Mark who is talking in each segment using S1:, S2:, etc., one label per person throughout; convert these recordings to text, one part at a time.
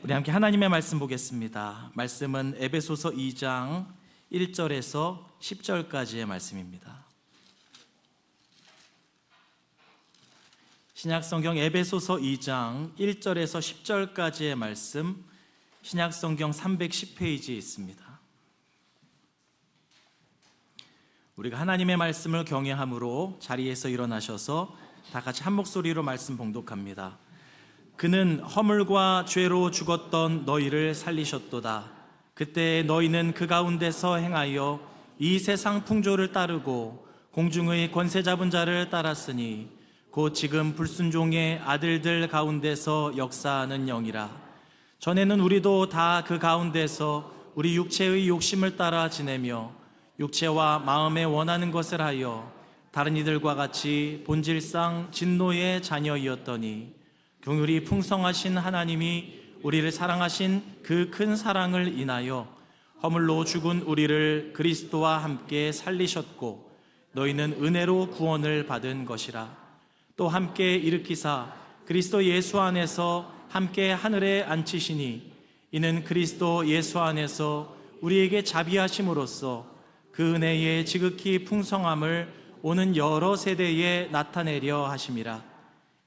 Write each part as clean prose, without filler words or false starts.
S1: 우리 함께 하나님의 말씀 보겠습니다. 말씀은 에베소서 2장 1절에서 10절까지의 말씀입니다. 신약성경 에베소서 2장 1절에서 10절까지의 말씀, 신약성경 310페이지에 있습니다. 우리가 하나님의 말씀을 경외함으로 자리에서 일어나셔서 다 같이 한 목소리로 말씀 봉독합니다. 그는 허물과 죄로 죽었던 너희를 살리셨도다. 그때 너희는 그 가운데서 행하여 이 세상 풍조를 따르고 공중의 권세 잡은 자를 따랐으니 곧 지금 불순종의 아들들 가운데서 역사하는 영이라. 전에는 우리도 다 그 가운데서 우리 육체의 욕심을 따라 지내며 육체와 마음에 원하는 것을 하여 다른 이들과 같이 본질상 진노의 자녀이었더니 긍휼이 풍성하신 하나님이 우리를 사랑하신 그 큰 사랑을 인하여 허물로 죽은 우리를 그리스도와 함께 살리셨고 너희는 은혜로 구원을 받은 것이라. 또 함께 일으키사 그리스도 예수 안에서 함께 하늘에 앉히시니 이는 그리스도 예수 안에서 우리에게 자비하심으로써 그 은혜의 지극히 풍성함을 오는 여러 세대에 나타내려 하심이라.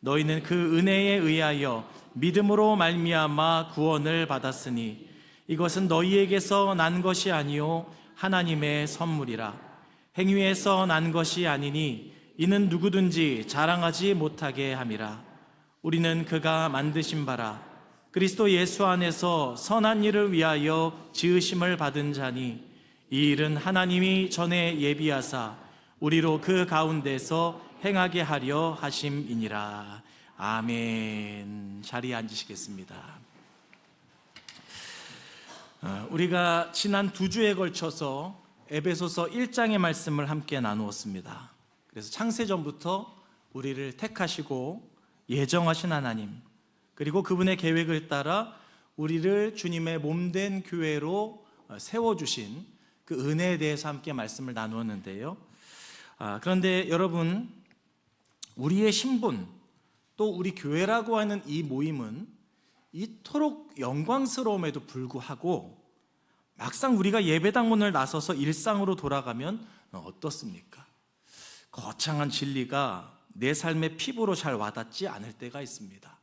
S1: 너희는 그 은혜에 의하여 믿음으로 말미암아 구원을 받았으니 이것은 너희에게서 난 것이 아니요 하나님의 선물이라. 행위에서 난 것이 아니니 이는 누구든지 자랑하지 못하게 함이라. 우리는 그가 만드신 바라 그리스도 예수 안에서 선한 일을 위하여 지으심을 받은 자니 이 일은 하나님이 전에 예비하사 우리로 그 가운데서 행하게 하려 하심이니라. 아멘. 자리에 앉으시겠습니다. 우리가 지난 2주에 걸쳐서 에베소서 1장의 말씀을 함께 나누었습니다. 그래서 창세전부터 우리를 택하시고 예정하신 하나님, 그리고 그분의 계획을 따라 우리를 주님의 몸된 교회로 세워주신 그 은혜에 대해서 함께 말씀을 나누었는데요. 그런데 여러분, 우리의 신분, 또 우리 교회라고 하는 이 모임은 이토록 영광스러움에도 불구하고 막상 우리가 예배당 문을 나서서 일상으로 돌아가면 어떻습니까? 거창한 진리가 내 삶의 피부로 잘 와닿지 않을 때가 있습니다.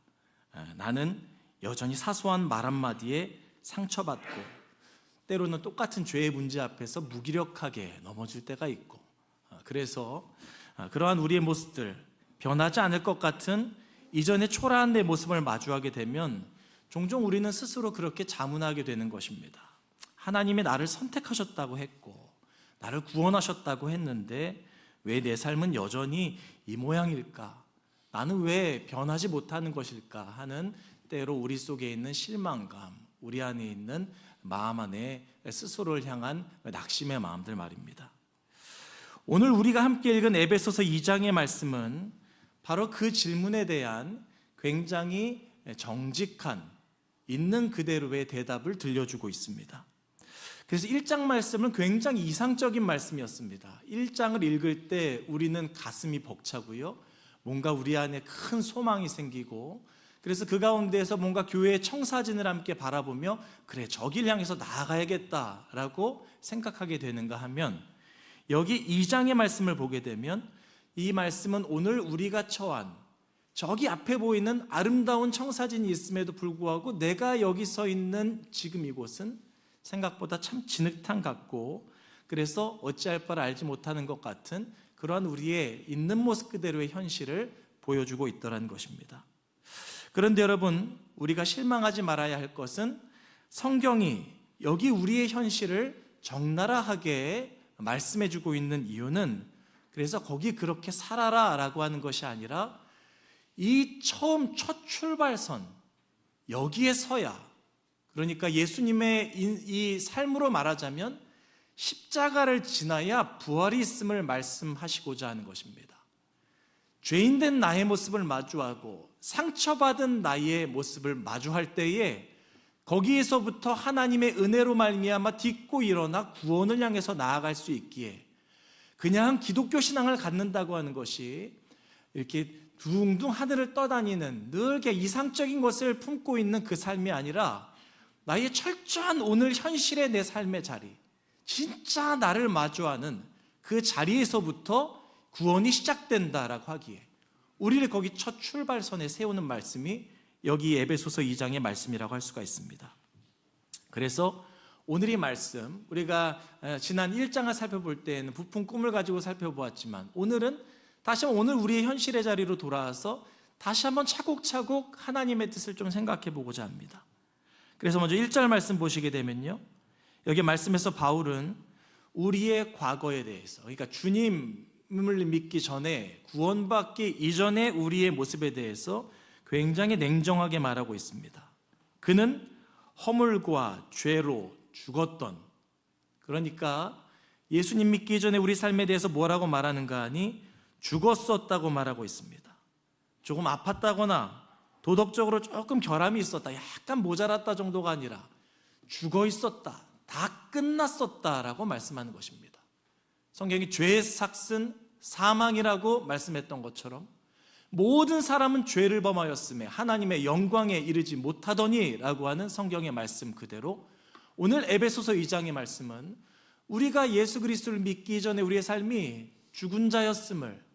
S1: 나는 여전히 사소한 말 한마디에 상처받고 때로는 똑같은 죄의 문제 앞에서 무기력하게 넘어질 때가 있고, 그래서 그러한 우리의 모습들, 변하지 않을 것 같은 이전의 초라한 내 모습을 마주하게 되면 종종 우리는 스스로 그렇게 자문하게 되는 것입니다. 하나님이 나를 선택하셨다고 했고 나를 구원하셨다고 했는데 왜 내 삶은 여전히 이 모양일까? 나는 왜 변하지 못하는 것일까? 하는 때로 우리 속에 있는 실망감, 우리 안에 있는 마음 안에 스스로를 향한 낙심의 마음들 말입니다. 오늘 우리가 함께 읽은 에베소서 2장의 말씀은 바로 그 질문에 대한 굉장히 정직한 있는 그대로의 대답을 들려주고 있습니다. 그래서 1장 말씀은 굉장히 이상적인 말씀이었습니다. 1장을 읽을 때 우리는 가슴이 벅차고요, 뭔가 우리 안에 큰 소망이 생기고, 그래서 그 가운데에서 뭔가 교회의 청사진을 함께 바라보며 그래, 저길 향해서 나아가야겠다라고 생각하게 되는가 하면, 여기 2장의 말씀을 보게 되면 이 말씀은 오늘 우리가 처한 저기 앞에 보이는 아름다운 청사진이 있음에도 불구하고 내가 여기 서 있는 지금 이곳은 생각보다 참 진흙탕 같고, 그래서 어찌할 바를 알지 못하는 것 같은 그러한 우리의 있는 모습 그대로의 현실을 보여주고 있더라는 것입니다. 그런데 여러분, 우리가 실망하지 말아야 할 것은 성경이 여기 우리의 현실을 적나라하게 말씀해주고 있는 이유는 그래서 거기 그렇게 살아라 라고 하는 것이 아니라 이 처음 첫 출발선 여기에 서야, 그러니까 예수님의 이 삶으로 말하자면 십자가를 지나야 부활이 있음을 말씀하시고자 하는 것입니다. 죄인된 나의 모습을 마주하고 상처받은 나의 모습을 마주할 때에 거기에서부터 하나님의 은혜로 말미암아 딛고 일어나 구원을 향해서 나아갈 수 있기에, 그냥 기독교 신앙을 갖는다고 하는 것이 이렇게 둥둥 하늘을 떠다니는 늘 이렇게 이상적인 것을 품고 있는 그 삶이 아니라 나의 철저한 오늘 현실의 내 삶의 자리, 진짜 나를 마주하는 그 자리에서부터 구원이 시작된다라고 하기에 우리를 거기 첫 출발선에 세우는 말씀이 여기 에베소서 2장의 말씀이라고 할 수가 있습니다. 그래서 오늘 이 말씀, 우리가 지난 1장을 살펴볼 때에는 부푼 꿈을 가지고 살펴보았지만 오늘은 다시 한번 오늘 우리의 현실의 자리로 돌아와서 다시 한번 차곡차곡 하나님의 뜻을 좀 생각해 보고자 합니다. 그래서 먼저 1절 말씀 보시게 되면요, 여기 말씀에서 바울은 우리의 과거에 대해서, 그러니까 주님을 믿기 전에, 구원받기 이전의 우리의 모습에 대해서 굉장히 냉정하게 말하고 있습니다. 그는 허물과 죄로 죽었던, 그러니까 예수님 믿기 전에 우리 삶에 대해서 뭐라고 말하는가 하니 죽었었다고 말하고 있습니다. 조금 아팠다거나 도덕적으로 조금 결함이 있었다, 약간 모자랐다 정도가 아니라 죽어 있었다, 다 끝났었다라고 말씀하는 것입니다. 성경이 죄의 삭은 사망이라고 말씀했던 것처럼 모든 사람은 죄를 범하였음에 하나님의 영광에 이르지 못하더니 라고 하는 성경의 말씀 그대로 오늘 에베소서 2장의 말씀은 우리가 예수 그리스도를 믿기 전에 우리의 삶이 죽은 자였음을,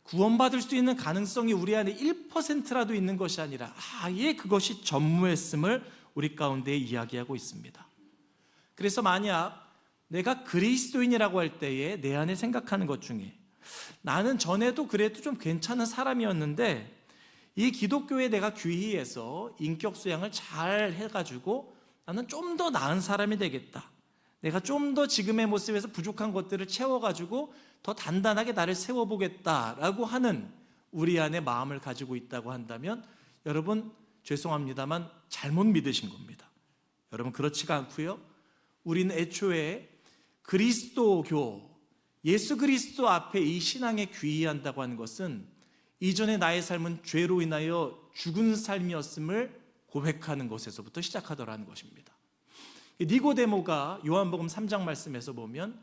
S1: 구원받을 수 있는 가능성이 우리 안에 1%라도 있는 것이 아니라 아예 그것이 전무했음을 우리 가운데 이야기하고 있습니다. 그래서 만약 내가 그리스도인이라고 할 때에 내 안에 생각하는 것 중에 나는 전에도 그래도 좀 괜찮은 사람이었는데 이 기독교에 내가 귀의해서 인격 수양을 잘 해가지고 나는 좀 더 나은 사람이 되겠다, 내가 좀 더 지금의 모습에서 부족한 것들을 채워가지고 더 단단하게 나를 세워보겠다라고 하는 우리 안에 마음을 가지고 있다고 한다면 여러분 죄송합니다만 잘못 믿으신 겁니다. 여러분 그렇지가 않고요, 우리는 애초에 그리스도교, 예수 그리스도 앞에 이 신앙에 귀의한다고 하는 것은 이전에 나의 삶은 죄로 인하여 죽은 삶이었음을 고백하는 것에서부터 시작하더라는 것입니다. 니고데모가 요한복음 3장 말씀에서 보면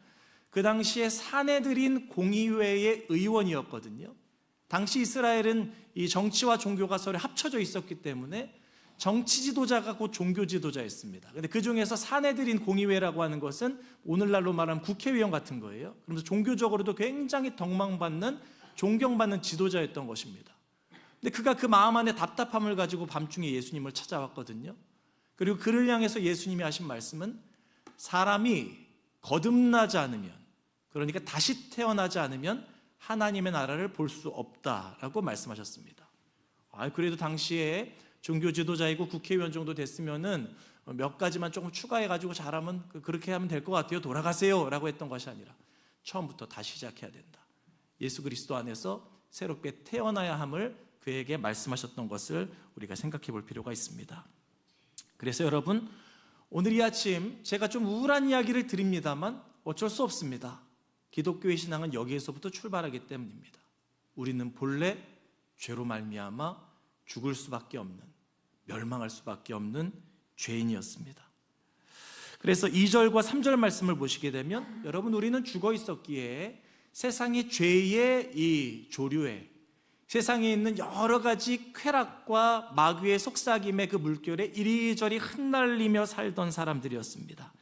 S1: 그 당시에 사내들인 공의회의 의원이었거든요. 당시 이스라엘은 이 정치와 종교가 서로 합쳐져 있었기 때문에 정치 지도자가 곧 종교 지도자였습니다. 근데 그 중에서 사내들인 공의회라고 하는 것은 오늘날로 말하면 국회의원 같은 거예요. 그러면서 종교적으로도 굉장히 덕망받는, 존경받는 지도자였던 것입니다. 근데 그가 그 마음 안에 답답함을 가지고 밤중에 예수님을 찾아왔거든요. 그리고 그를 향해서 예수님이 하신 말씀은 사람이 거듭나지 않으면, 그러니까 다시 태어나지 않으면 하나님의 나라를 볼 수 없다라고 말씀하셨습니다. 그래도 당시에 종교 지도자이고 국회의원 정도 됐으면은 몇 가지만 조금 추가해가지고 잘하면 그렇게 하면 될 것 같아요, 돌아가세요 라고 했던 것이 아니라 처음부터 다시 시작해야 된다, 예수 그리스도 안에서 새롭게 태어나야 함을 그에게 말씀하셨던 것을 우리가 생각해 볼 필요가 있습니다. 그래서 여러분 오늘 이 아침 제가 좀 우울한 이야기를 드립니다만 어쩔 수 없습니다. 기독교의 신앙은 여기에서부터 출발하기 때문입니다. 우리는 본래 죄로 말미암아 죽을 수밖에 없는, 멸망할 수밖에 없는 죄인이었습니다. 그래서 2절과 3절 말씀을 보시게 되면 여러분 우리는 죽어 있었기에 세상의 죄의 이 조류에, 세상에 있는 여러 가지 쾌락과 마귀의 속삭임의 그 물결에 이리저리 흩날리며 살던 사람들이었습니다.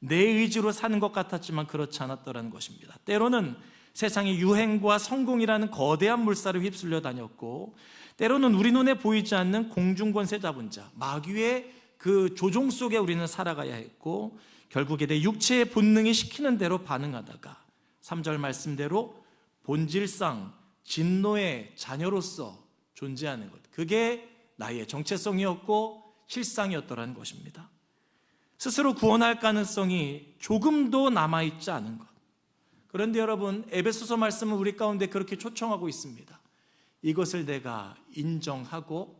S1: 내 의지로 사는 것 같았지만 그렇지 않았더라는 것입니다. 때로는 세상의 유행과 성공이라는 거대한 물살을 휩쓸려 다녔고, 때로는 우리 눈에 보이지 않는 공중권세 잡은 자, 마귀의 그 조종 속에 우리는 살아가야 했고, 결국에 내 육체의 본능이 시키는 대로 반응하다가 3절 말씀대로 본질상 진노의 자녀로서 존재하는 것, 그게 나의 정체성이었고 실상이었더라는 것입니다. 스스로 구원할 가능성이 조금도 남아있지 않은 것. 그런데 여러분 에베소서 말씀은 우리 가운데 그렇게 초청하고 있습니다. 이것을 내가 인정하고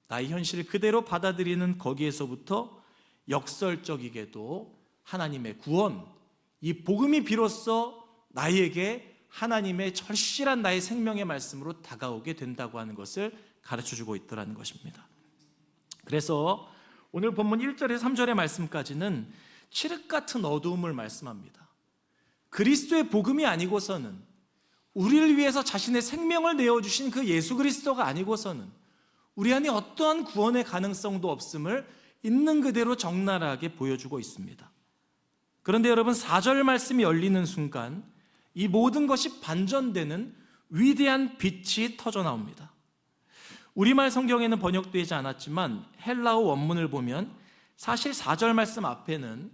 S1: 나의 현실을 그대로 받아들이는 거기에서부터 역설적이게도 하나님의 구원, 이 복음이 비로소 나에게 하나님의 절실한 나의 생명의 말씀으로 다가오게 된다고 하는 것을 가르쳐주고 있더라는 것입니다. 그래서 오늘 본문 1절에서 3절의 말씀까지는 칠흑 같은 어두움을 말씀합니다. 그리스도의 복음이 아니고서는 우리를 위해서 자신의 생명을 내어주신 그 예수 그리스도가 아니고서는 우리 안에 어떠한 구원의 가능성도 없음을 있는 그대로 적나라하게 보여주고 있습니다. 그런데 여러분, 4절 말씀이 열리는 순간 이 모든 것이 반전되는 위대한 빛이 터져 나옵니다. 우리말 성경에는 번역되지 않았지만 헬라어 원문을 보면 사실 4절 말씀 앞에는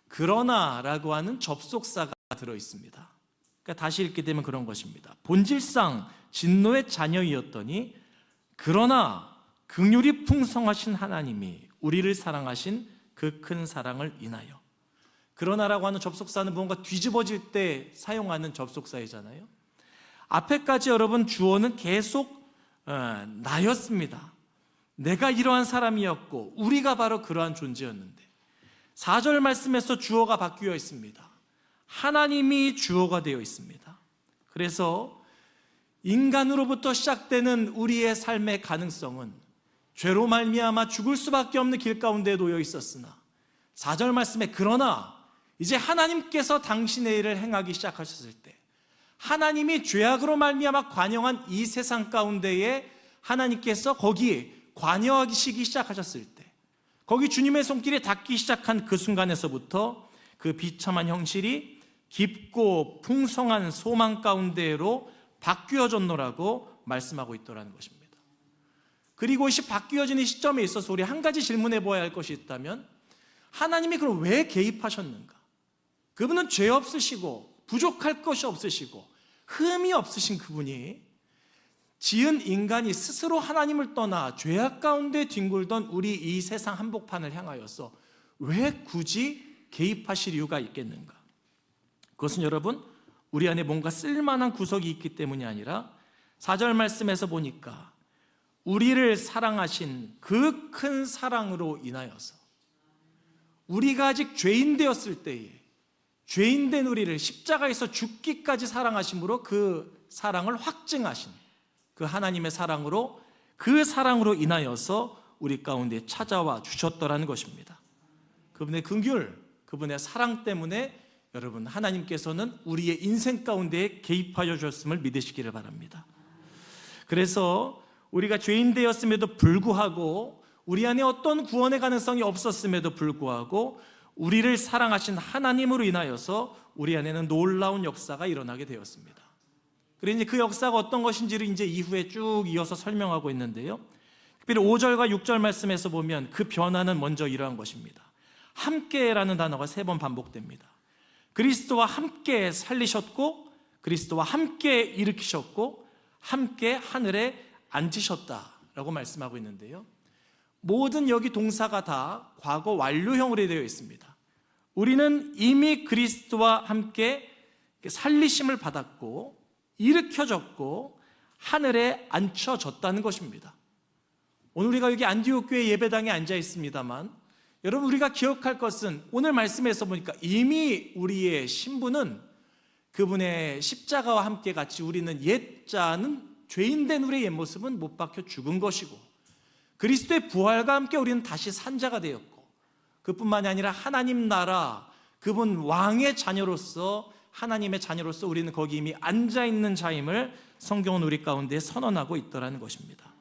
S1: 그러나라고 하는 접속사가 들어 있습니다. 그러니까 다시 읽게 되면 그런 것입니다. 본질상 진노의 자녀이었더니 그러나 긍휼이 풍성하신 하나님이 우리를 사랑하신 그 큰 사랑을 인하여. 그러나라고 하는 접속사는 무언가 뒤집어질 때 사용하는 접속사이잖아요. 앞에까지 여러분 주어는 계속 나였습니다. 내가 이러한 사람이었고 우리가 바로 그러한 존재였는데 4절 말씀에서 주어가 바뀌어 있습니다. 하나님이 주어가 되어 있습니다. 그래서 인간으로부터 시작되는 우리의 삶의 가능성은 죄로 말미암아 죽을 수밖에 없는 길 가운데 놓여 있었으나 4절 말씀에 그러나 이제 하나님께서 당신의 일을 행하기 시작하셨을 때 하나님이 죄악으로 말미암아 관영한 이 세상 가운데에 하나님께서 거기에 관여하시기 시작하셨을 때 거기 주님의 손길이 닿기 시작한 그 순간에서부터 그 비참한 형실이 깊고 풍성한 소망 가운데로 바뀌어졌노라고 말씀하고 있더라는 것입니다. 그리고 이것이 바뀌어지는 시점에 있어서 우리 한 가지 질문해 보아야 할 것이 있다면 하나님이 그럼 왜 개입하셨는가? 그분은 죄 없으시고 부족할 것이 없으시고 흠이 없으신 그분이 지은 인간이 스스로 하나님을 떠나 죄악 가운데 뒹굴던 우리 이 세상 한복판을 향하여서 왜 굳이 개입하실 이유가 있겠는가? 그것은 여러분 우리 안에 뭔가 쓸만한 구석이 있기 때문이 아니라 4절 말씀에서 보니까 우리를 사랑하신 그 큰 사랑으로 인하여서 우리가 아직 죄인 되었을 때에 죄인된 우리를 십자가에서 죽기까지 사랑하심으로 그 사랑을 확증하신 그 하나님의 사랑으로 그 사랑으로 인하여서 우리 가운데 찾아와 주셨더라는 것입니다. 그분의 긍휼, 그분의 사랑 때문에 여러분 하나님께서는 우리의 인생 가운데 개입하여 주셨음을 믿으시기를 바랍니다. 그래서 우리가 죄인 되었음에도 불구하고 우리 안에 어떤 구원의 가능성이 없었음에도 불구하고 우리를 사랑하신 하나님으로 인하여서 우리 안에는 놀라운 역사가 일어나게 되었습니다. 그래서 이제 그 역사가 어떤 것인지를 이제 이후에 쭉 이어서 설명하고 있는데요. 특별히 5절과 6절 말씀에서 보면 그 변화는 먼저 이러한 것입니다. 함께라는 단어가 3번 반복됩니다. 그리스도와 함께 살리셨고 그리스도와 함께 일으키셨고 함께 하늘에 앉으셨다라고 말씀하고 있는데요. 모든 여기 동사가 다 과거 완료형으로 되어 있습니다. 우리는 이미 그리스도와 함께 살리심을 받았고 일으켜졌고 하늘에 앉혀졌다는 것입니다. 오늘 우리가 여기 안디옥 교회 예배당에 앉아 있습니다만 여러분 우리가 기억할 것은 오늘 말씀에서 보니까 이미 우리의 신분은 그분의 십자가와 함께 같이 우리는 옛자는 죄인된 우리의 옛 모습은 못 박혀 죽은 것이고 그리스도의 부활과 함께 우리는 다시 산 자가 되었고 그뿐만이 아니라 하나님 나라 그분 왕의 자녀로서 하나님의 자녀로서 우리는 거기 이미 앉아있는 자임을 성경은 우리 가운데 선언하고 있더라는 것입니다.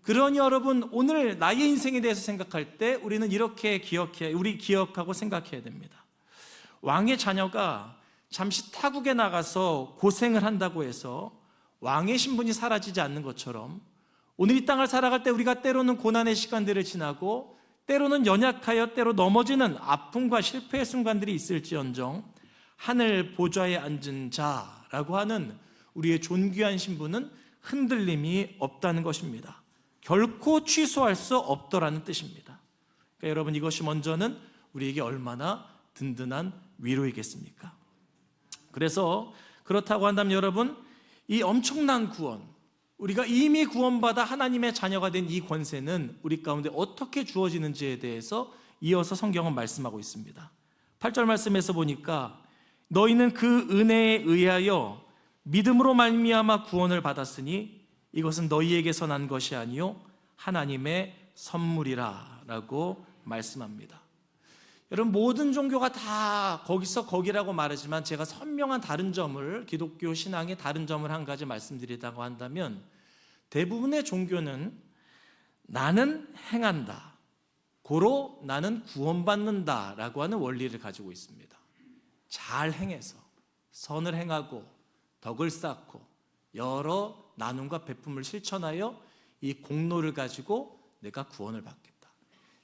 S1: 그러니 여러분 오늘 나의 인생에 대해서 생각할 때 우리는 이렇게 기억하고 생각해야 됩니다. 왕의 자녀가 잠시 타국에 나가서 고생을 한다고 해서 왕의 신분이 사라지지 않는 것처럼 오늘 이 땅을 살아갈 때 우리가 때로는 고난의 시간들을 지나고 때로는 연약하여 때로 넘어지는 아픔과 실패의 순간들이 있을지언정 하늘 보좌에 앉은 자라고 하는 우리의 존귀한 신분은 흔들림이 없다는 것입니다. 결코 취소할 수 없더라는 뜻입니다. 그러니까 여러분 이것이 먼저는 우리에게 얼마나 든든한 위로이겠습니까? 그래서 그렇다고 한다면 여러분 이 엄청난 구원, 우리가 이미 구원받아 하나님의 자녀가 된 이 권세는 우리 가운데 어떻게 주어지는지에 대해서 이어서 성경은 말씀하고 있습니다. 8절 말씀에서 보니까 너희는 그 은혜에 의하여 믿음으로 말미암아 구원을 받았으니 이것은 너희에게서 난 것이 아니요 하나님의 선물이라 라고 말씀합니다. 여러분, 모든 종교가 다 거기서 거기라고 말하지만 제가 선명한 다른 점을, 기독교 신앙의 다른 점을 한 가지 말씀드리자고 한다면, 대부분의 종교는 나는 행한다, 고로 나는 구원받는다 라고 하는 원리를 가지고 있습니다. 잘 행해서 선을 행하고 덕을 쌓고 여러 나눔과 베품을 실천하여 이 공로를 가지고 내가 구원을 받겠다.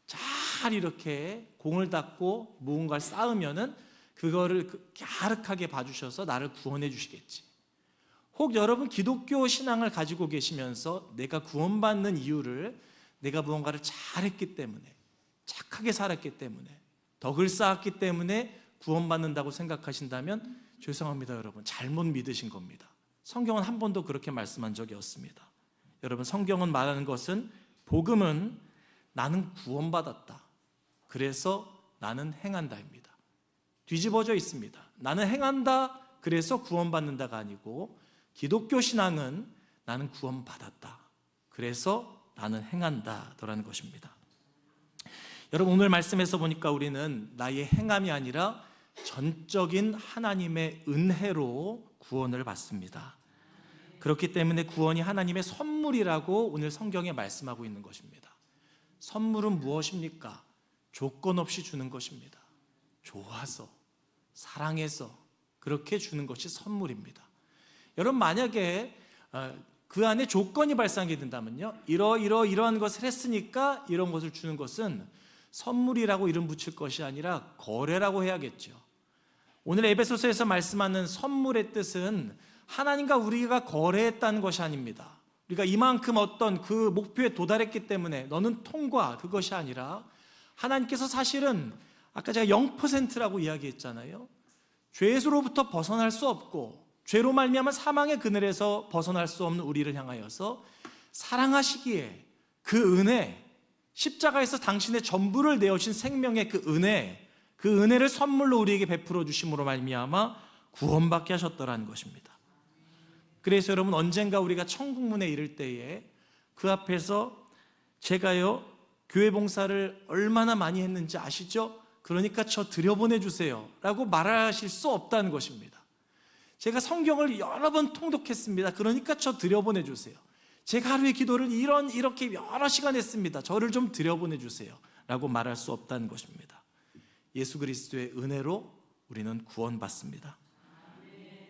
S1: 잘 이렇게 공을 닦고 무언가를 쌓으면은 그거를 갸륵하게 봐주셔서 나를 구원해 주시겠지. 혹 여러분 기독교 신앙을 가지고 계시면서 내가 구원받는 이유를 내가 무언가를 잘했기 때문에, 착하게 살았기 때문에, 덕을 쌓았기 때문에 구원받는다고 생각하신다면 죄송합니다 여러분, 잘못 믿으신 겁니다. 성경은 한 번도 그렇게 말씀한 적이 없습니다. 여러분, 성경은 말하는 것은, 복음은 나는 구원받았다, 그래서 나는 행한다입니다. 뒤집어져 있습니다. 나는 행한다, 그래서 구원받는다가 아니고, 기독교 신앙은 나는 구원받았다, 그래서 나는 행한다라는 것입니다. 여러분, 오늘 말씀에서 보니까 우리는 나의 행함이 아니라 전적인 하나님의 은혜로 구원을 받습니다. 그렇기 때문에 구원이 하나님의 선물이라고 오늘 성경에 말씀하고 있는 것입니다. 선물은 무엇입니까? 조건 없이 주는 것입니다. 좋아서, 사랑해서 그렇게 주는 것이 선물입니다. 여러분, 만약에 그 안에 조건이 발생하게 된다면요, 이러한 것을 했으니까 이런 것을 주는 것은 선물이라고 이름 붙일 것이 아니라 거래라고 해야겠죠. 오늘 에베소서에서 말씀하는 선물의 뜻은 하나님과 우리가 거래했다는 것이 아닙니다. 우리가 이만큼 어떤 그 목표에 도달했기 때문에 너는 통과, 그것이 아니라 하나님께서 사실은 아까 제가 0%라고 이야기했잖아요. 죄로부터 벗어날 수 없고 죄로 말미암아 사망의 그늘에서 벗어날 수 없는 우리를 향하여서 사랑하시기에 그 은혜, 십자가에서 당신의 전부를 내어주신 생명의 그 은혜를 선물로 우리에게 베풀어 주심으로 말미암아 구원받게 하셨더라는 것입니다. 그래서 여러분, 언젠가 우리가 천국문에 이를 때에 그 앞에서 제가요 교회 봉사를 얼마나 많이 했는지 아시죠? 그러니까 저 들여보내주세요 라고 말하실 수 없다는 것입니다. 제가 성경을 여러 번 통독했습니다. 그러니까 저 들여보내주세요. 제가 하루에 기도를 이렇게 여러 시간 했습니다. 저를 좀 들여보내주세요 라고 말할 수 없다는 것입니다. 예수 그리스도의 은혜로 우리는 구원받습니다.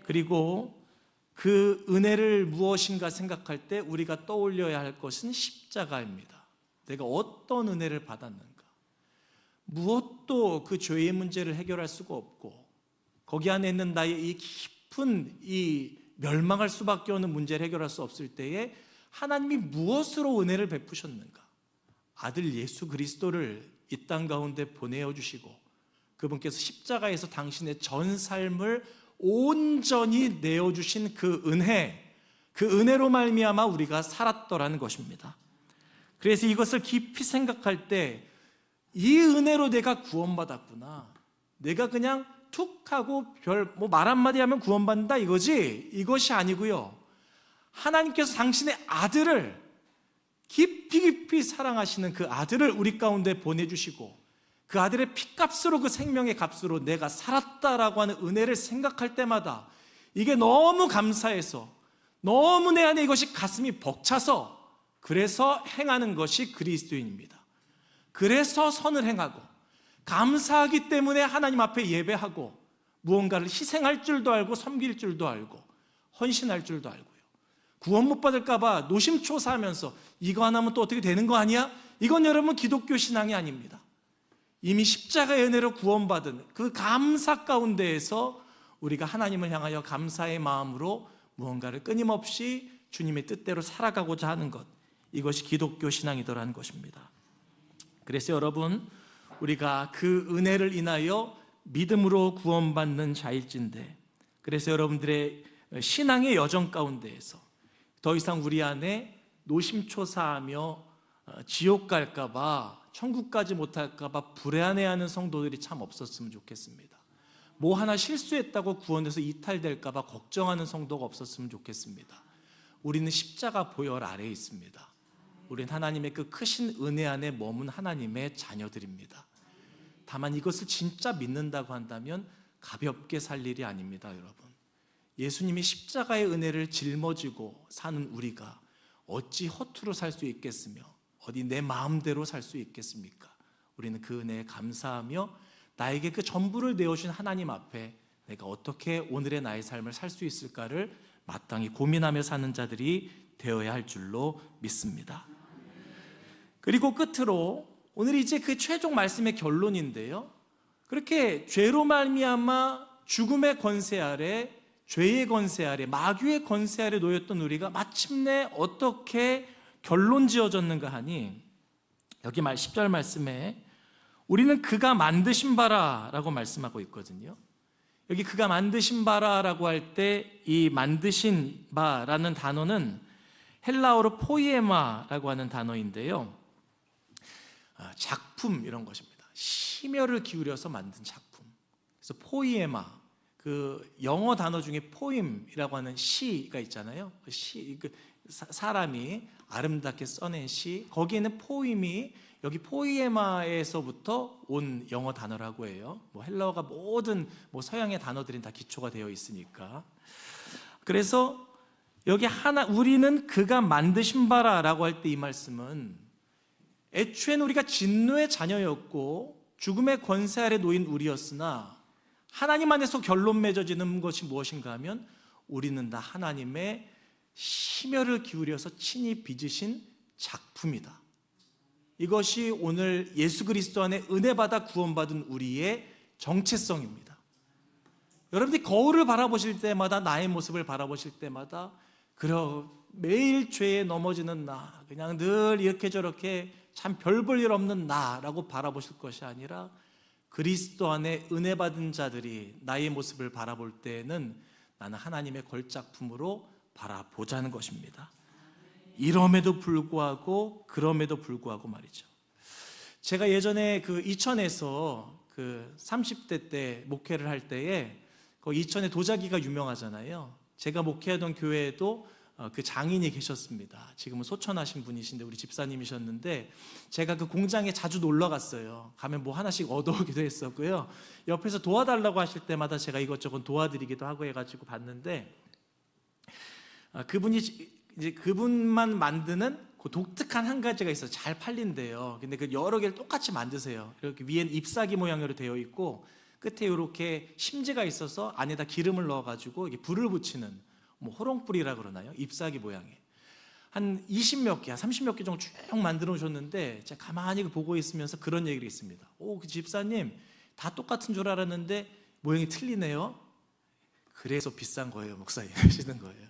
S1: 그리고 그 은혜를 무엇인가 생각할 때 우리가 떠올려야 할 것은 십자가입니다. 내가 어떤 은혜를 받았는가? 무엇도 그 죄의 문제를 해결할 수가 없고 거기 안에 있는 나의 이 깊은 이 멸망할 수밖에 없는 문제를 해결할 수 없을 때에 하나님이 무엇으로 은혜를 베푸셨는가? 아들 예수 그리스도를 이 땅 가운데 보내어 주시고 그분께서 십자가에서 당신의 전 삶을 온전히 내어주신 그 은혜로 말미암아 우리가 살았더라는 것입니다. 그래서 이것을 깊이 생각할 때 이 은혜로 내가 구원받았구나, 내가 그냥 툭 하고 말 한마디 하면 구원받는다 이거지, 이것이 아니고요, 하나님께서 당신의 아들을 깊이 사랑하시는 그 아들을 우리 가운데 보내주시고 그 아들의 피값으로, 그 생명의 값으로 내가 살았다라고 하는 은혜를 생각할 때마다 이게 너무 감사해서, 너무 내 안에 이것이 가슴이 벅차서, 그래서 행하는 것이 그리스도인입니다. 그래서 선을 행하고 감사하기 때문에 하나님 앞에 예배하고 무언가를 희생할 줄도 알고 섬길 줄도 알고 헌신할 줄도 알고요. 구원 못 받을까 봐 노심초사하면서 이거 안 하면 또 어떻게 되는 거 아니야? 이건 여러분 기독교 신앙이 아닙니다. 이미 십자가의 은혜로 구원받은 그 감사 가운데에서 우리가 하나님을 향하여 감사의 마음으로 무언가를 끊임없이 주님의 뜻대로 살아가고자 하는 것, 이것이 기독교 신앙이더라는 것입니다. 그래서 여러분, 우리가 그 은혜를 인하여 믿음으로 구원받는 자일진데, 그래서 여러분들의 신앙의 여정 가운데에서 더 이상 우리 안에 노심초사하며 지옥 갈까 봐, 천국 가지 못할까 봐 불안해하는 성도들이 참 없었으면 좋겠습니다. 뭐 하나 실수했다고 구원에서 이탈될까 봐 걱정하는 성도가 없었으면 좋겠습니다. 우리는 십자가 보혈 아래에 있습니다. 우리는 하나님의 그 크신 은혜 안에 머문 하나님의 자녀들입니다. 다만 이것을 진짜 믿는다고 한다면 가볍게 살 일이 아닙니다, 여러분. 예수님이 십자가의 은혜를 짊어지고 사는 우리가 어찌 허투루 살 수 있겠으며 어디 내 마음대로 살 수 있겠습니까? 우리는 그 은혜에 감사하며 나에게 그 전부를 내어주신 하나님 앞에 내가 어떻게 오늘의 나의 삶을 살 수 있을까를 마땅히 고민하며 사는 자들이 되어야 할 줄로 믿습니다. 그리고 끝으로 오늘 이제 그 최종 말씀의 결론인데요, 그렇게 죄로 말미암아 죽음의 권세 아래, 죄의 권세 아래, 마귀의 권세 아래 놓였던 우리가 마침내 어떻게 결론 지어졌는가 하니, 여기 10절 말씀에 우리는 그가 만드신 바라라고 말씀하고 있거든요. 여기 그가 만드신 바라라고 할 때 이 만드신 바라는 단어는 헬라어로 포이에마라고 하는 단어인데요, 작품 이런 것입니다. 심혈을 기울여서 만든 작품. 그래서 포이에마, 그 영어 단어 중에 포임이라고 하는 시가 있잖아요. 사람이 아름답게 써낸 시, 거기에는 포임이 여기 포이에마에서부터 온 영어 단어라고 해요. 헬라어가 모든 서양의 단어들은 다 기초가 되어 있으니까. 그래서 여기 우리는 그가 만드신 바라라고 할 때 이 말씀은 애초에는 우리가 진노의 자녀였고 죽음의 권세 아래 놓인 우리였으나 하나님 안에서 결론 맺어지는 것이 무엇인가 하면 우리는 다 하나님의 심혈을 기울여서 친히 빚으신 작품이다. 이것이 오늘 예수 그리스도 안에 은혜 받아 구원받은 우리의 정체성입니다. 여러분들이 거울을 바라보실 때마다, 나의 모습을 바라보실 때마다 매일 죄에 넘어지는 나, 그냥 늘 이렇게 저렇게 참 별 볼 일 없는 나라고 바라보실 것이 아니라 그리스도 안에 은혜 받은 자들이 나의 모습을 바라볼 때에는 나는 하나님의 걸작품으로 바라보자는 것입니다. 이럼에도 불구하고, 그럼에도 불구하고 말이죠. 제가 예전에 그 이천에서 그 30대 때 목회를 할 때에 그 이천에 도자기가 유명하잖아요. 제가 목회하던 교회에도 그 장인이 계셨습니다. 지금은 소천하신 분이신데 우리 집사님이셨는데, 제가 그 공장에 자주 놀러 갔어요. 가면 뭐 하나씩 얻어오기도 했었고요. 옆에서 도와달라고 하실 때마다 제가 이것저것 도와드리기도 하고 해가지고 봤는데, 그분만 만드는 그 독특한 한 가지가 있어요. 잘 팔린대요. 근데 그 여러 개를 똑같이 만드세요. 이렇게 위엔 잎사귀 모양으로 되어 있고 끝에 이렇게 심지가 있어서 안에다 기름을 넣어가지고 이게 불을 붙이는 호롱불이라 그러나요? 잎사귀 모양의 한 20몇 개, 한 30몇 개 정도 쭉 만들어 오셨는데, 제가 가만히 보고 있으면서 그런 얘기를 했습니다. 그 집사님 다 똑같은 줄 알았는데 모양이 틀리네요. 그래서 비싼 거예요, 목사님 하시는 거예요.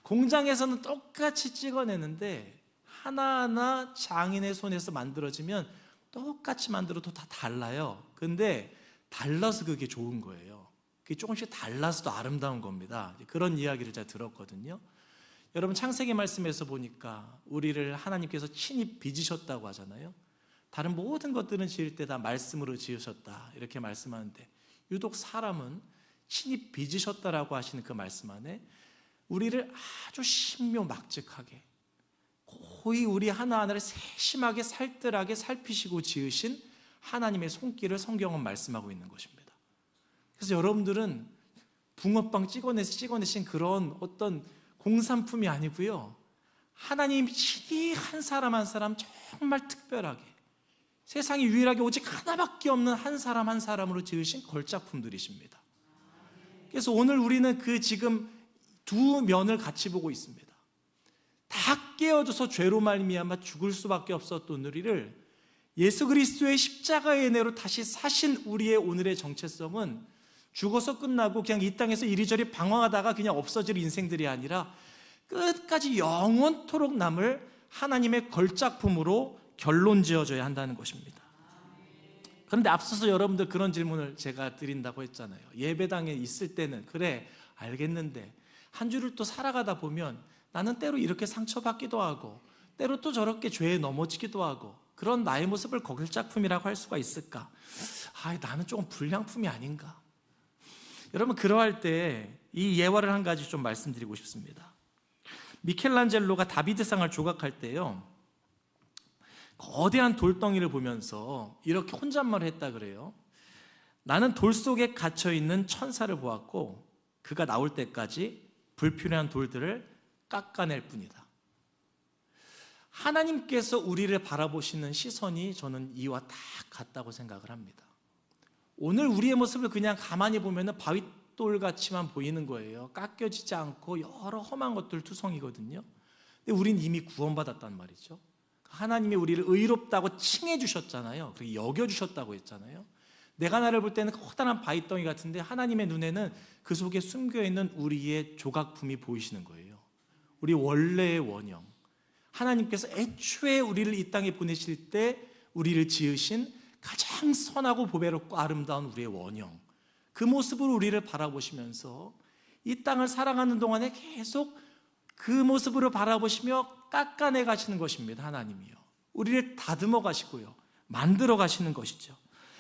S1: 공장에서는 똑같이 찍어내는데 하나하나 장인의 손에서 만들어지면 똑같이 만들어도 다 달라요. 근데 달라서 그게 좋은 거예요. 그게 조금씩 달라서도 아름다운 겁니다. 그런 이야기를 제가 들었거든요. 여러분, 창세기 말씀에서 보니까 우리를 하나님께서 친히 빚으셨다고 하잖아요. 다른 모든 것들은 지을 때 다 말씀으로 지으셨다 이렇게 말씀하는데, 유독 사람은 친히 빚으셨다라고 하시는 그 말씀 안에 우리를 아주 신묘막측하게 거의 우리 하나하나를 세심하게 살뜰하게 살피시고 지으신 하나님의 손길을 성경은 말씀하고 있는 것입니다. 그래서 여러분들은 붕어빵 찍어내신 그런 어떤 공산품이 아니고요, 하나님이 친히 한 사람 한 사람 정말 특별하게 세상에 유일하게 오직 하나밖에 없는 한 사람 한 사람으로 지으신 걸작품들이십니다. 그래서 오늘 우리는 그 지금 두 면을 같이 보고 있습니다. 다 깨어져서 죄로 말미암아 죽을 수밖에 없었던 우리를 예수 그리스도의 십자가의 은혜로 다시 사신 우리의 오늘의 정체성은 죽어서 끝나고 그냥 이 땅에서 이리저리 방황하다가 그냥 없어질 인생들이 아니라 끝까지 영원토록 남을 하나님의 걸작품으로 결론 지어져야 한다는 것입니다. 그런데 앞서서 여러분들 그런 질문을 제가 드린다고 했잖아요. 예배당에 있을 때는 그래 알겠는데 한 주를 또 살아가다 보면 나는 때로 이렇게 상처받기도 하고 때로 또 저렇게 죄에 넘어지기도 하고 그런 나의 모습을 걸작품이라고 할 수가 있을까? 나는 조금 불량품이 아닌가? 여러분, 그러할 때 이 예화를 한 가지 좀 말씀드리고 싶습니다. 미켈란젤로가 다비드상을 조각할 때요, 거대한 돌덩이를 보면서 이렇게 혼잣말을 했다 그래요. 나는 돌 속에 갇혀있는 천사를 보았고 그가 나올 때까지 불필요한 돌들을 깎아낼 뿐이다. 하나님께서 우리를 바라보시는 시선이 저는 이와 다 같다고 생각을 합니다. 오늘 우리의 모습을 그냥 가만히 보면 바윗돌같이만 보이는 거예요. 깎여지지 않고 여러 험한 것들 투성이거든요. 근데 우린 이미 구원받았단 말이죠. 하나님이 우리를 의롭다고 칭해 주셨잖아요. 그리고 여겨 주셨다고 했잖아요. 내가 나를 볼 때는 커다란 바위덩이 같은데 하나님의 눈에는 그 속에 숨겨있는 우리의 조각품이 보이시는 거예요. 우리 원래의 원형, 하나님께서 애초에 우리를 이 땅에 보내실 때 우리를 지으신 가장 선하고 보배롭고 아름다운 우리의 원형, 그 모습으로 우리를 바라보시면서 이 땅을 살아가는 동안에 계속 그 모습으로 바라보시며 깎아내 가시는 것입니다. 하나님이요, 우리를 다듬어 가시고요, 만들어 가시는 것이죠.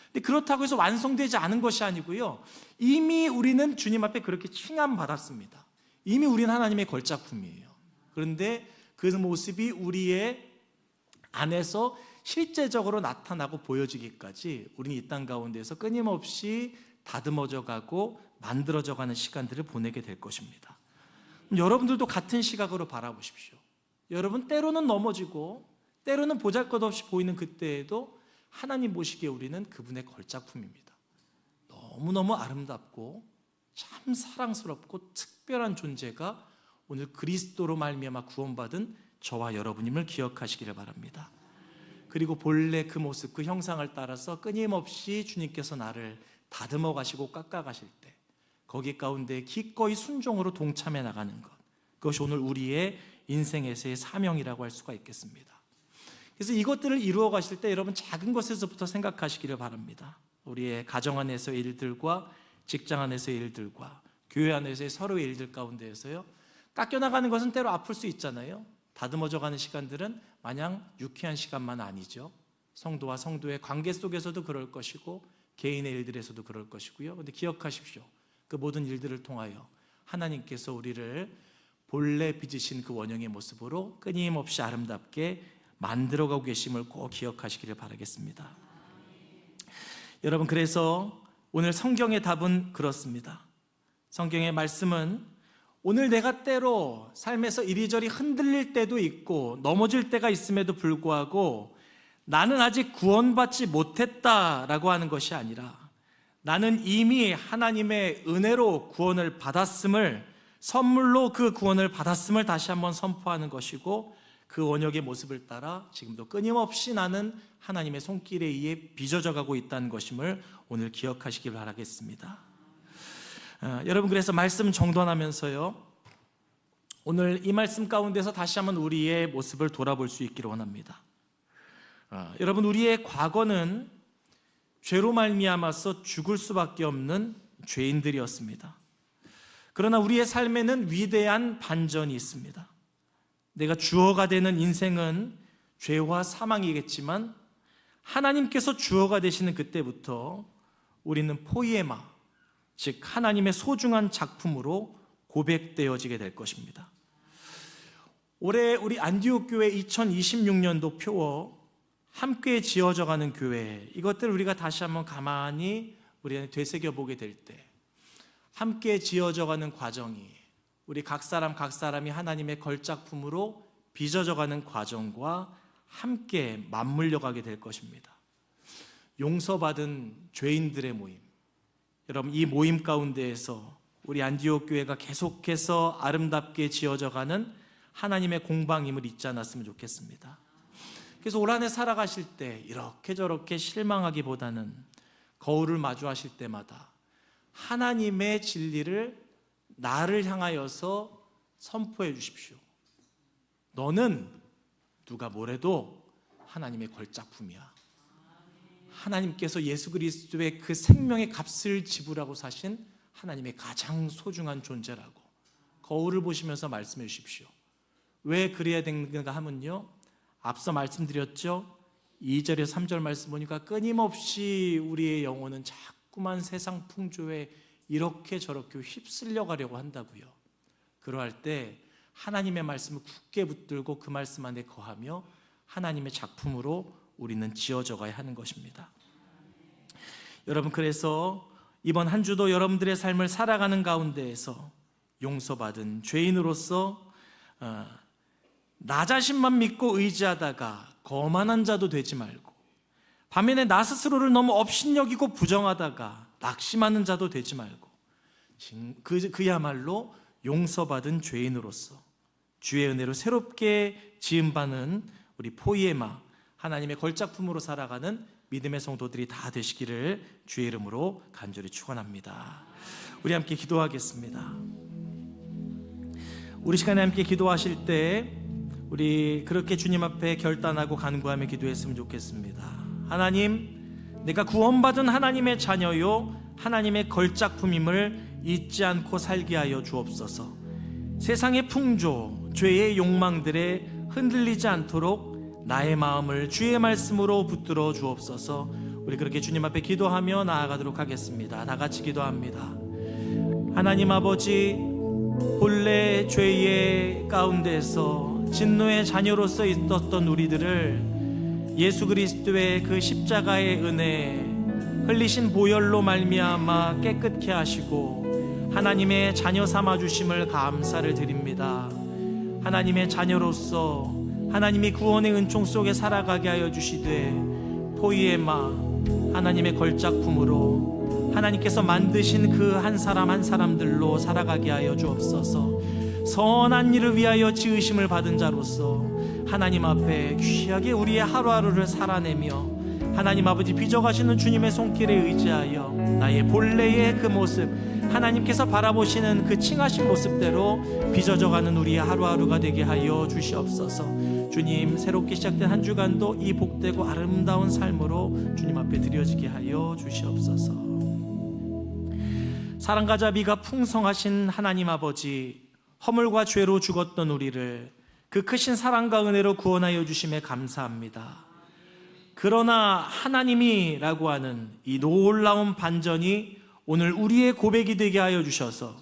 S1: 근데 그렇다고 해서 완성되지 않은 것이 아니고요, 이미 우리는 주님 앞에 그렇게 칭함 받았습니다. 이미 우리는 하나님의 걸작품이에요. 그런데 그 모습이 우리의 안에서 실제적으로 나타나고 보여지기까지 우리는 이 땅 가운데서 끊임없이 다듬어져 가고 만들어져 가는 시간들을 보내게 될 것입니다. 여러분들도 같은 시각으로 바라보십시오. 여러분, 때로는 넘어지고 때로는 보잘것없이 보이는 그때에도 하나님 보시기에 우리는 그분의 걸작품입니다. 너무너무 아름답고 참 사랑스럽고 특별한 존재가 오늘 그리스도로 말미암아 구원받은 저와 여러분임을 기억하시기를 바랍니다. 그리고 본래 그 모습, 그 형상을 따라서 끊임없이 주님께서 나를 다듬어 가시고 깎아 가실 때 거기 가운데 기꺼이 순종으로 동참해 나가는 것, 그것이 오늘 우리의 인생에서의 사명이라고 할 수가 있겠습니다. 그래서 이것들을 이루어 가실 때 여러분, 작은 것에서부터 생각하시기를 바랍니다. 우리의 가정 안에서의 일들과 직장 안에서의 일들과 교회 안에서의 서로의 일들 가운데에서요, 깎여나가는 것은 때로 아플 수 있잖아요. 다듬어져 가는 시간들은 마냥 유쾌한 시간만 아니죠. 성도와 성도의 관계 속에서도 그럴 것이고 개인의 일들에서도 그럴 것이고요. 그런데 기억하십시오, 그 모든 일들을 통하여 하나님께서 우리를 본래 빚으신 그 원형의 모습으로 끊임없이 아름답게 만들어가고 계심을 꼭 기억하시기를 바라겠습니다. 여러분, 그래서 오늘 성경의 답은 그렇습니다. 성경의 말씀은 오늘 내가 때로 삶에서 이리저리 흔들릴 때도 있고 넘어질 때가 있음에도 불구하고 나는 아직 구원받지 못했다라고 하는 것이 아니라 나는 이미 하나님의 은혜로 구원을 받았음을, 선물로 그 구원을 받았음을 다시 한번 선포하는 것이고, 그 원역의 모습을 따라 지금도 끊임없이 나는 하나님의 손길에 의해 빚어져 가고 있다는 것임을 오늘 기억하시길 바라겠습니다. 여러분, 그래서 말씀 정돈하면서요, 오늘 이 말씀 가운데서 다시 한번 우리의 모습을 돌아볼 수 있기를 원합니다. 여러분, 우리의 과거는 죄로 말미암아서 죽을 수밖에 없는 죄인들이었습니다. 그러나 우리의 삶에는 위대한 반전이 있습니다. 내가 주어가 되는 인생은 죄와 사망이겠지만 하나님께서 주어가 되시는 그때부터 우리는 포이에마, 즉 하나님의 소중한 작품으로 고백되어지게 될 것입니다. 올해 우리 안디옥 교회 2026년도 표어 함께 지어져가는 교회, 이것들을 우리가 다시 한번 가만히 우리 되새겨보게 될 때 함께 지어져가는 과정이 우리 각 사람이 하나님의 걸작품으로 빚어져가는 과정과 함께 맞물려가게 될 것입니다. 용서받은 죄인들의 모임, 여러분, 이 모임 가운데에서 우리 안디옥 교회가 계속해서 아름답게 지어져가는 하나님의 공방임을 잊지 않았으면 좋겠습니다. 그래서 올 한 해 살아가실 때 이렇게 저렇게 실망하기보다는 거울을 마주하실 때마다 하나님의 진리를 나를 향하여서 선포해 주십시오. 너는 누가 뭐래도 하나님의 걸작품이야. 하나님께서 예수 그리스도의 그 생명의 값을 지불하고 사신 하나님의 가장 소중한 존재라고 거울을 보시면서 말씀해 주십시오. 왜 그래야 되는가 하면요, 앞서 말씀드렸죠. 2절에 3절 말씀 보니까 끊임없이 우리의 영혼은 자꾸만 세상 풍조에 이렇게 저렇게 휩쓸려 가려고 한다고요. 그러할 때 하나님의 말씀을 굳게 붙들고 그 말씀 안에 거하며 하나님의 작품으로 우리는 지어져 가야 하는 것입니다. 여러분, 그래서 이번 한 주도 여러분들의 삶을 살아가는 가운데에서 용서받은 죄인으로서 나 자신만 믿고 의지하다가 거만한 자도 되지 말고, 반면에 나 스스로를 너무 업신여기고 부정하다가 낙심하는 자도 되지 말고, 그야말로 용서받은 죄인으로서 주의 은혜로 새롭게 지음받는 우리 포이에마, 하나님의 걸작품으로 살아가는 믿음의 성도들이 다 되시기를 주의 이름으로 간절히 축원합니다. 우리 함께 기도하겠습니다. 우리 시간에 함께 기도하실 때 우리 그렇게 주님 앞에 결단하고 간구하며 기도했으면 좋겠습니다. 하나님, 내가 구원받은 하나님의 자녀요 하나님의 걸작품임을 잊지 않고 살게 하여 주옵소서. 세상의 풍조, 죄의 욕망들에 흔들리지 않도록 나의 마음을 주의 말씀으로 붙들어 주옵소서. 우리 그렇게 주님 앞에 기도하며 나아가도록 하겠습니다. 다 같이 기도합니다. 하나님 아버지, 본래 죄의 가운데서 진노의 자녀로서 있었던 우리들을 예수 그리스도의 그 십자가의 은혜, 흘리신 보혈로 말미암아 깨끗게 하시고 하나님의 자녀 삼아 주심을 감사를 드립니다. 하나님의 자녀로서 하나님이 구원의 은총 속에 살아가게 하여 주시되, 포이에마, 하나님의 걸작품으로 하나님께서 만드신 그 한 사람 한 사람들로 살아가게 하여 주옵소서. 선한 일을 위하여 지으심을 받은 자로서 하나님 앞에 귀하게 우리의 하루하루를 살아내며 하나님 아버지 빚어가시는 주님의 손길에 의지하여 나의 본래의 그 모습, 하나님께서 바라보시는 그 칭하신 모습대로 빚어져가는 우리의 하루하루가 되게 하여 주시옵소서. 주님, 새롭게 시작된 한 주간도 이 복되고 아름다운 삶으로 주님 앞에 드려지게 하여 주시옵소서. 사랑과 자비가 풍성하신 하나님 아버지, 허물과 죄로 죽었던 우리를 그 크신 사랑과 은혜로 구원하여 주심에 감사합니다. 그러나 하나님이라고 하는 이 놀라운 반전이 오늘 우리의 고백이 되게 하여 주셔서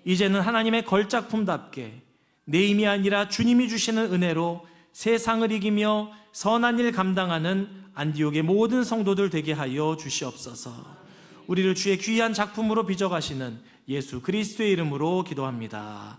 S1: 이제는 하나님의 걸작품답게 내 힘이 아니라 주님이 주시는 은혜로 세상을 이기며 선한 일 감당하는 안디옥의 모든 성도들 되게 하여 주시옵소서. 우리를 주의 귀한 작품으로 빚어가시는 예수 그리스도의 이름으로 기도합니다.